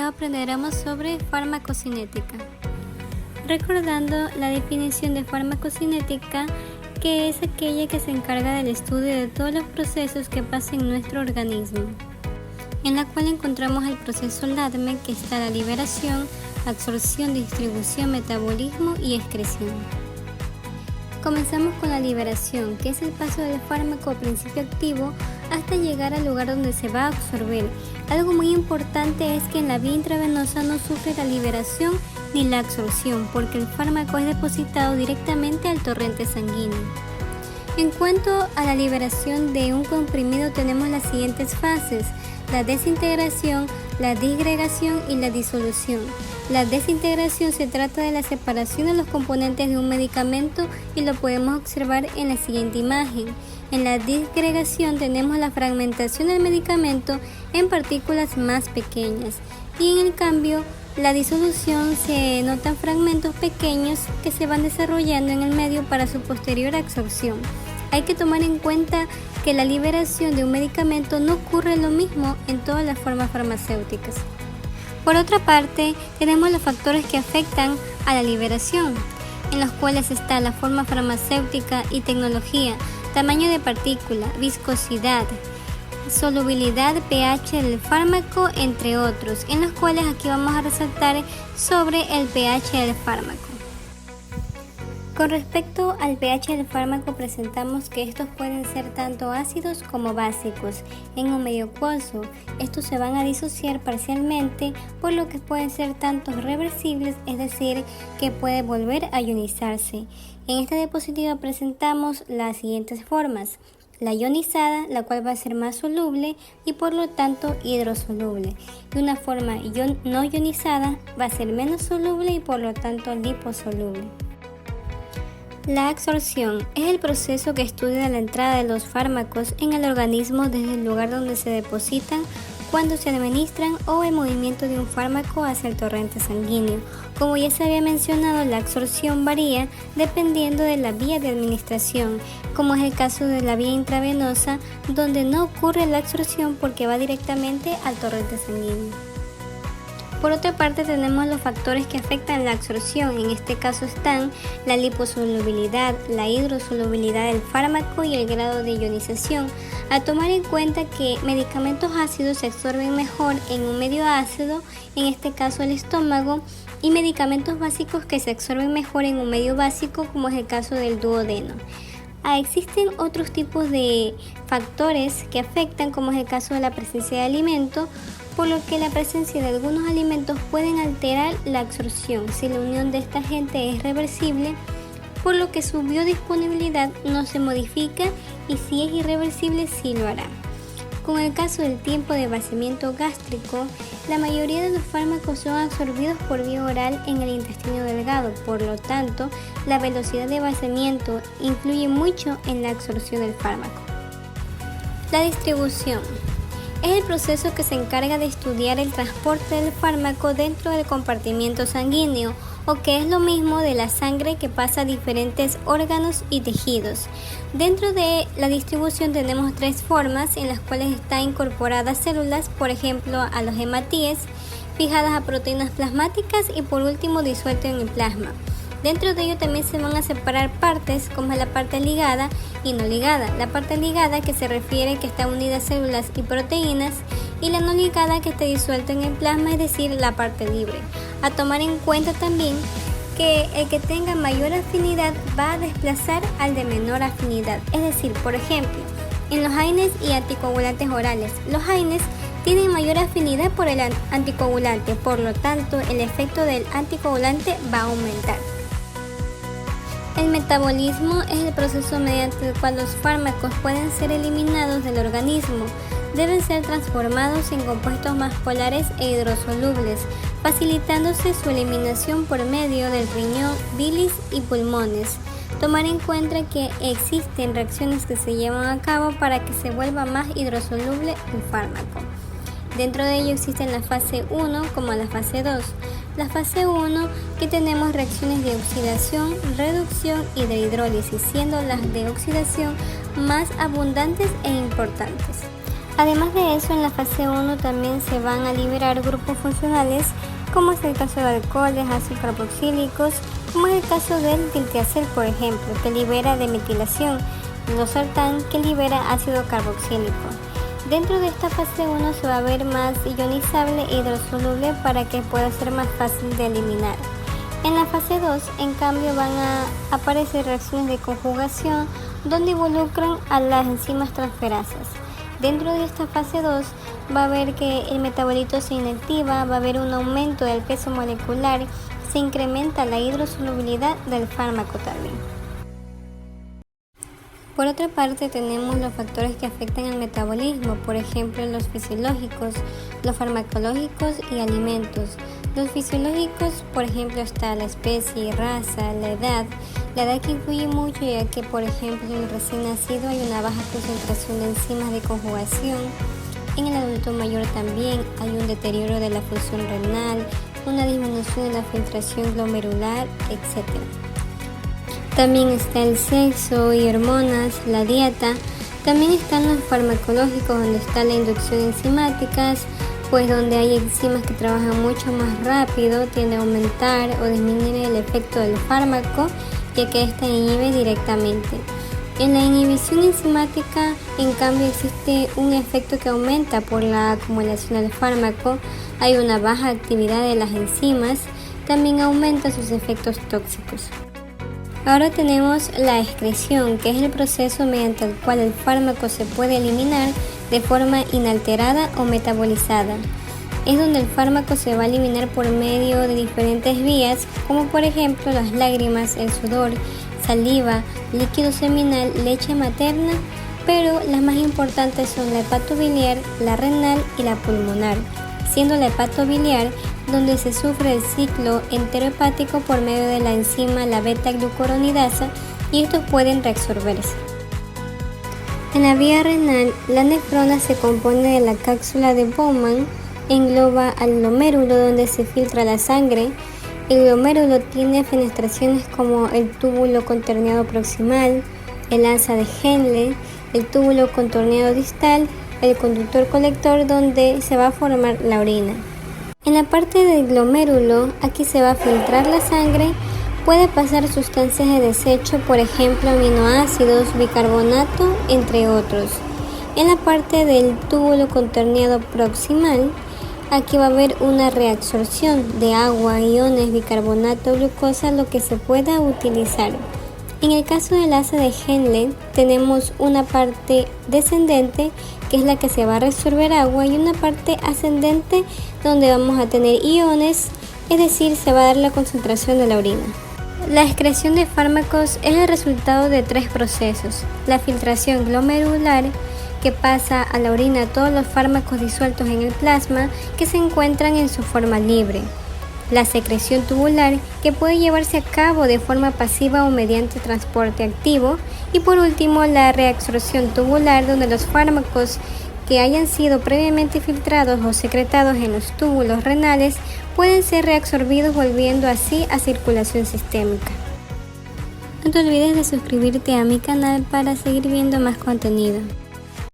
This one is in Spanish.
video aprenderemos sobre farmacocinética. Recordando la definición de farmacocinética, que es aquella que se encarga del estudio de todos los procesos que pasan en nuestro organismo, en la cual encontramos el proceso LADME, que está la liberación, absorción, distribución, metabolismo y excreción. Comenzamos con la liberación, que es el paso del fármaco o principio activo hasta llegar al lugar donde se va a absorber. Algo muy importante es que en la vía intravenosa no sufre la liberación ni la absorción, porque el fármaco es depositado directamente al torrente sanguíneo. En cuanto a la liberación de un comprimido, tenemos las siguientes fases: la desintegración, la disgregación y la disolución. La desintegración se trata de la separación de los componentes de un medicamento y lo podemos observar en la siguiente imagen. En la disgregación tenemos la fragmentación del medicamento en partículas más pequeñas, y en el cambio la disolución se notan fragmentos pequeños que se van desarrollando en el medio para su posterior absorción. Hay que tomar en cuenta que la liberación de un medicamento no ocurre lo mismo en todas las formas farmacéuticas. Por otra parte, tenemos los factores que afectan a la liberación, en los cuales está la forma farmacéutica y tecnología, tamaño de partícula, viscosidad, solubilidad, pH del fármaco, entre otros, en los cuales aquí vamos a resaltar sobre el pH del fármaco. Con respecto al pH del fármaco, presentamos que estos pueden ser tanto ácidos como básicos. En un medio acuoso, estos se van a disociar parcialmente, por lo que pueden ser tanto reversibles, es decir, que puede volver a ionizarse. En esta diapositiva presentamos las siguientes formas: la ionizada, la cual va a ser más soluble y por lo tanto hidrosoluble, y una forma no ionizada va a ser menos soluble y por lo tanto liposoluble. La absorción es el proceso que estudia la entrada de los fármacos en el organismo desde el lugar donde se depositan, cuando se administran, o el movimiento de un fármaco hacia el torrente sanguíneo. Como ya se había mencionado, la absorción varía dependiendo de la vía de administración, como es el caso de la vía intravenosa, donde no ocurre la absorción porque va directamente al torrente sanguíneo. Por otra parte, tenemos los factores que afectan la absorción. En este caso están la liposolubilidad, la hidrosolubilidad del fármaco y el grado de ionización. A tomar en cuenta que medicamentos ácidos se absorben mejor en un medio ácido, en este caso el estómago, y medicamentos básicos que se absorben mejor en un medio básico, como es el caso del duodeno. Existen otros tipos de factores que afectan, como es el caso de la presencia de alimentos, por lo que la presencia de algunos alimentos pueden alterar la absorción si la unión de esta agente es reversible, por lo que su biodisponibilidad no se modifica, y si es irreversible sí lo hará. Con el caso del tiempo de vaciamiento gástrico, la mayoría de los fármacos son absorbidos por vía oral en el intestino delgado, por lo tanto, la velocidad de vaciamiento influye mucho en la absorción del fármaco. La distribución es el proceso que se encarga de estudiar el transporte del fármaco dentro del compartimiento sanguíneo, o que es lo mismo de la sangre que pasa a diferentes órganos y tejidos. Dentro de la distribución tenemos tres formas en las cuales están incorporadas células, por ejemplo a los hematíes, fijadas a proteínas plasmáticas y por último disuelto en el plasma. Dentro de ello también se van a separar partes, como es la parte ligada y no ligada. La parte ligada, que se refiere que está unida a células y proteínas, y la no ligada, que está disuelta en el plasma, es decir, la parte libre. A tomar en cuenta también que el que tenga mayor afinidad va a desplazar al de menor afinidad. Es decir, por ejemplo, en los AINES y anticoagulantes orales, los AINES tienen mayor afinidad por el anticoagulante, por lo tanto, el efecto del anticoagulante va a aumentar. El metabolismo es el proceso mediante el cual los fármacos pueden ser eliminados del organismo. Deben ser transformados en compuestos más polares e hidrosolubles, facilitándose su eliminación por medio del riñón, bilis y pulmones. Tomar en cuenta que existen reacciones que se llevan a cabo para que se vuelva más hidrosoluble el fármaco. Dentro de ello existen la fase 1 como la fase 2. La fase 1, que tenemos reacciones de oxidación, reducción y de hidrólisis, siendo las de oxidación más abundantes e importantes. Además de eso, en la fase 1 también se van a liberar grupos funcionales, como es el caso de alcoholes, ácidos carboxílicos, como es el caso del diltiazel, por ejemplo, que libera de metilación, losartán, que libera ácido carboxílico. Dentro de esta fase 1 se va a ver más ionizable e hidrosoluble para que pueda ser más fácil de eliminar. En la fase 2, en cambio, van a aparecer reacciones de conjugación donde involucran a las enzimas transferasas. Dentro de esta fase 2 va a haber que el metabolito se inactiva, va a haber un aumento del peso molecular, se incrementa la hidrosolubilidad del fármaco también. Por otra parte, tenemos los factores que afectan al metabolismo, por ejemplo los fisiológicos, los farmacológicos y alimentos. Los fisiológicos, por ejemplo, está la especie, raza, la edad que influye mucho, ya que, por ejemplo, en el recién nacido hay una baja concentración de enzimas de conjugación. En el adulto mayor también hay un deterioro de la función renal, una disminución de la filtración glomerular, etc. También está el sexo y hormonas, la dieta. También están los farmacológicos, donde está la inducción enzimáticas, pues donde hay enzimas que trabajan mucho más rápido, tiende a aumentar o disminuir el efecto del fármaco, ya que ésta inhibe directamente. En la inhibición enzimática, en cambio, existe un efecto que aumenta por la acumulación del fármaco, hay una baja actividad de las enzimas, también aumenta sus efectos tóxicos. Ahora tenemos la excreción, que es el proceso mediante el cual el fármaco se puede eliminar de forma inalterada o metabolizada. Es donde el fármaco se va a eliminar por medio de diferentes vías, como por ejemplo las lágrimas, el sudor, saliva, líquido seminal, leche materna, pero las más importantes son la hepatobiliar, la renal y la pulmonar, siendo la hepatobiliar donde se sufre el ciclo enterohepático por medio de la enzima la beta-glucuronidasa, y estos pueden reabsorberse. En la vía renal, la nefrona se compone de la cápsula de Bowman, engloba al glomérulo donde se filtra la sangre. El glomérulo tiene fenestraciones como el túbulo contorneado proximal, el asa de Henle, el túbulo contorneado distal, el conductor colector donde se va a formar la orina. En la parte del glomérulo, aquí se va a filtrar la sangre, puede pasar sustancias de desecho, por ejemplo aminoácidos, bicarbonato, entre otros. En la parte del túbulo contorneado proximal, aquí va a haber una reabsorción de agua, iones, bicarbonato, glucosa, lo que se pueda utilizar. En el caso del asa de Henle, tenemos una parte descendente, que es la que se va a reabsorber agua, y una parte ascendente, donde vamos a tener iones, es decir, se va a dar la concentración de la orina. La excreción de fármacos es el resultado de tres procesos: la filtración glomerular, que pasa a la orina todos los fármacos disueltos en el plasma que se encuentran en su forma libre; la secreción tubular, que puede llevarse a cabo de forma pasiva o mediante transporte activo; y por último la reabsorción tubular, donde los fármacos que hayan sido previamente filtrados o secretados en los túbulos renales pueden ser reabsorbidos, volviendo así a circulación sistémica. No te olvides de suscribirte a mi canal para seguir viendo más contenido.